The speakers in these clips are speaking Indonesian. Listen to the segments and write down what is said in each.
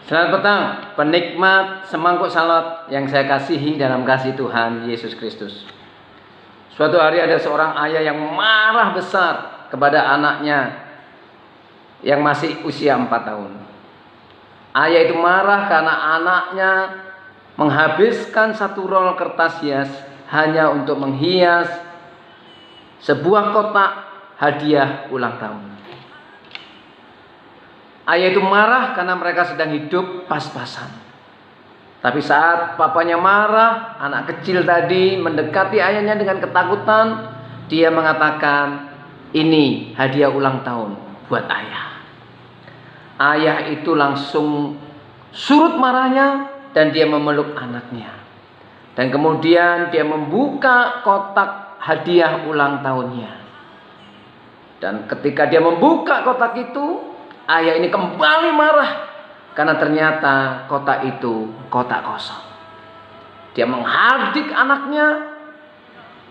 Selamat petang, penikmat semangkuk salad yang saya kasihi dalam kasih Tuhan Yesus Kristus. Suatu hari ada seorang ayah yang marah besar kepada anaknya yang masih usia 4 tahun. Ayah itu marah karena anaknya menghabiskan 1 rol kertas hias hanya untuk menghias sebuah kotak hadiah ulang tahun. Ayah itu marah karena mereka sedang hidup pas-pasan. Tapi saat papanya marah, anak kecil tadi mendekati ayahnya dengan ketakutan. Dia mengatakan, "Ini hadiah ulang tahun buat ayah." Ayah itu langsung surut marahnya dan dia memeluk anaknya. Dan kemudian dia membuka kotak hadiah ulang tahunnya. Dan ketika dia membuka kotak itu, ayah ini kembali marah karena ternyata kotak itu kotak kosong. Dia menghardik anaknya,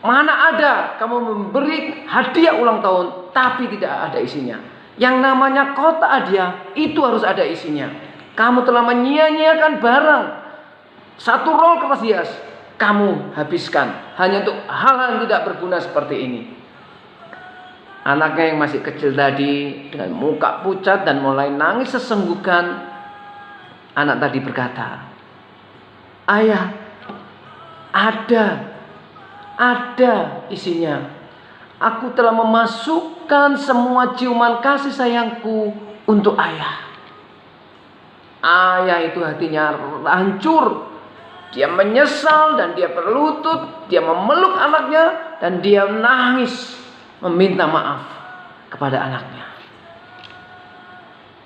"Mana ada kamu memberi hadiah ulang tahun tapi tidak ada isinya. Yang namanya kotak hadiah itu harus ada isinya. Kamu telah menyia-nyiakan barang. 1 rol kertas hias kamu habiskan hanya untuk hal-hal yang tidak berguna seperti ini." Anaknya yang masih kecil tadi dengan muka pucat dan mulai nangis sesenggukan. Anak tadi berkata, "Ayah, ada isinya. Aku telah memasukkan semua ciuman kasih sayangku untuk ayah." Ayah itu hatinya hancur. Dia menyesal dan dia berlutut. Dia memeluk anaknya dan dia menangis meminta maaf kepada anaknya.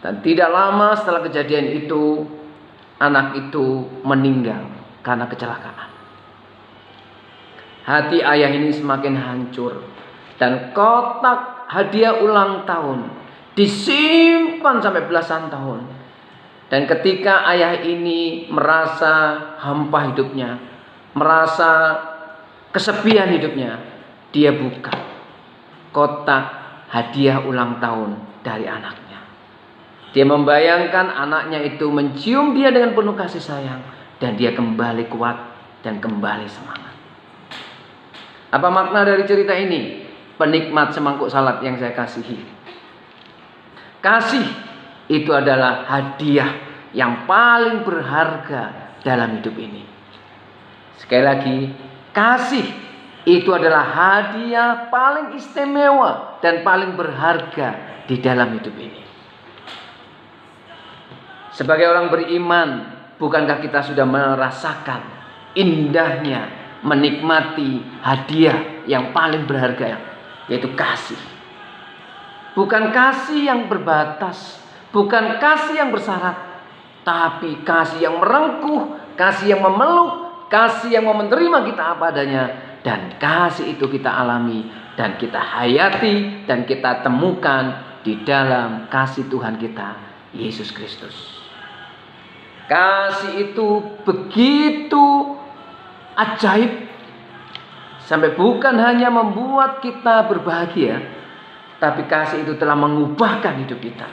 Dan tidak lama setelah kejadian itu, anak itu meninggal karena kecelakaan. Hati ayah ini semakin hancur dan kotak hadiah ulang tahun disimpan sampai belasan tahun. Dan ketika ayah ini merasa hampa hidupnya, merasa kesepian hidupnya, dia buka kotak hadiah ulang tahun dari anaknya. Dia membayangkan anaknya itu mencium dia dengan penuh kasih sayang, dan dia kembali kuat dan kembali semangat. Apa makna dari cerita ini? Penikmat semangkuk salad yang saya kasihi, kasih itu adalah hadiah yang paling berharga dalam hidup ini. Sekali lagi, kasih itu adalah hadiah paling istimewa dan paling berharga di dalam hidup ini. Sebagai orang beriman, bukankah kita sudah merasakan indahnya menikmati hadiah yang paling berharga, yaitu kasih? Bukan kasih yang berbatas, bukan kasih yang bersyarat, tapi kasih yang merengkuh, kasih yang memeluk, kasih yang mau menerima kita apa adanya. Dan kasih itu kita alami dan kita hayati dan kita temukan di dalam kasih Tuhan kita, Yesus Kristus. Kasih itu begitu ajaib, sampai bukan hanya membuat kita berbahagia, tapi kasih itu telah mengubahkan hidup kita.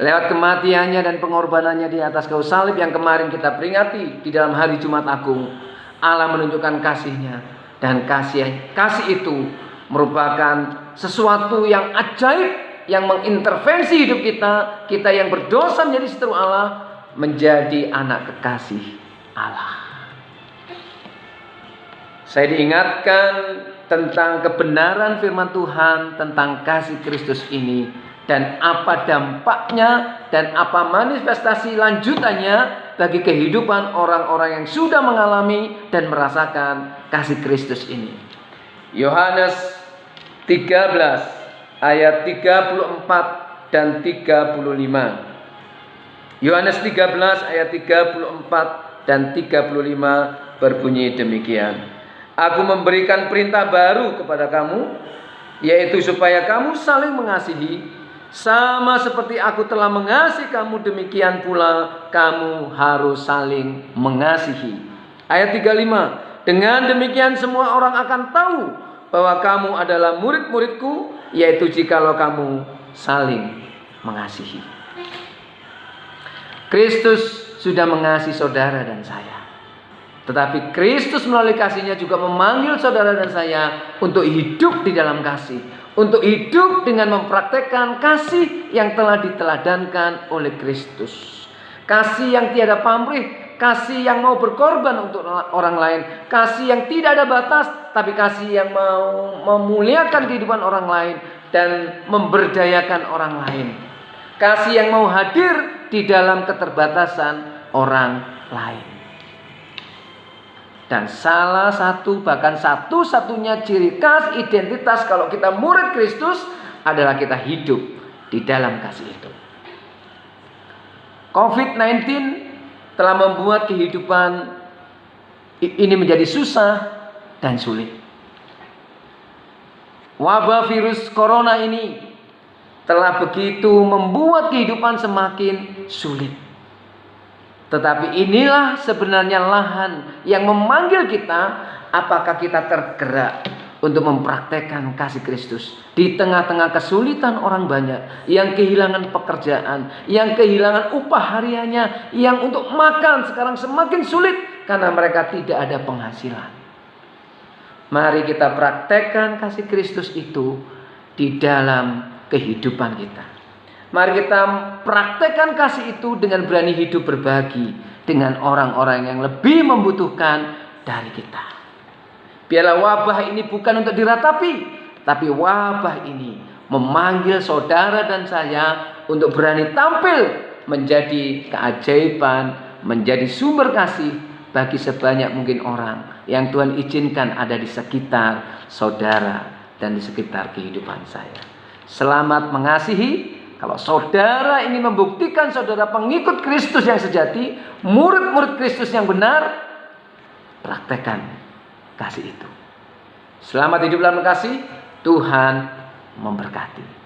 Lewat kematiannya dan pengorbanannya di atas kayu salib yang kemarin kita peringati di dalam hari Jumat Agung, Allah menunjukkan kasih-Nya, dan kasih itu merupakan sesuatu yang ajaib yang mengintervensi hidup kita. Kita yang berdosa menjadi seteru Allah, menjadi anak kekasih Allah. Saya diingatkan tentang kebenaran firman Tuhan tentang kasih Kristus ini, dan apa dampaknya dan apa manifestasi lanjutannya bagi kehidupan orang-orang yang sudah mengalami dan merasakan kasih Kristus ini. Yohanes 13 ayat 34 dan 35. Yohanes 13 ayat 34 dan 35 berbunyi demikian. "Aku memberikan perintah baru kepada kamu, yaitu supaya kamu saling mengasihi. Sama seperti aku telah mengasihi kamu, demikian pula kamu harus saling mengasihi." Ayat 35. "Dengan demikian semua orang akan tahu bahwa kamu adalah murid-muridku, yaitu jikalau kamu saling mengasihi." Kristus sudah mengasihi saudara dan saya. Tetapi Kristus melalui kasih-Nya juga memanggil saudara dan saya untuk hidup di dalam kasih. Untuk hidup dengan mempraktekkan kasih yang telah diteladankan oleh Kristus. Kasih yang tiada pamrih, kasih yang mau berkorban untuk orang lain, kasih yang tidak ada batas, tapi kasih yang mau memuliakan kehidupan orang lain dan memberdayakan orang lain. Kasih yang mau hadir di dalam keterbatasan orang lain. Dan salah satu, bahkan satu-satunya ciri khas identitas kalau kita murid Kristus adalah kita hidup di dalam kasih itu. COVID-19 telah membuat kehidupan ini menjadi susah dan sulit. Wabah virus corona ini telah begitu membuat kehidupan semakin sulit. Tetapi inilah sebenarnya lahan yang memanggil kita, apakah kita tergerak untuk mempraktekkan kasih Kristus di tengah-tengah kesulitan orang banyak yang kehilangan pekerjaan, yang kehilangan upah hariannya, yang untuk makan sekarang semakin sulit karena mereka tidak ada penghasilan. Mari kita praktekkan kasih Kristus itu di dalam kehidupan kita. Mari kita praktekkan kasih itu dengan berani hidup berbagi dengan orang-orang yang lebih membutuhkan dari kita. Biarlah wabah ini bukan untuk diratapi, tapi wabah ini memanggil saudara dan saya untuk berani tampil menjadi keajaiban, menjadi sumber kasih bagi sebanyak mungkin orang yang Tuhan izinkan ada di sekitar saudara dan di sekitar kehidupan saya. Selamat mengasihi. Kalau saudara ingin membuktikan saudara pengikut Kristus yang sejati, murid-murid Kristus yang benar, praktekkan kasih itu. Selamat hidup dalam kasih. Tuhan memberkati.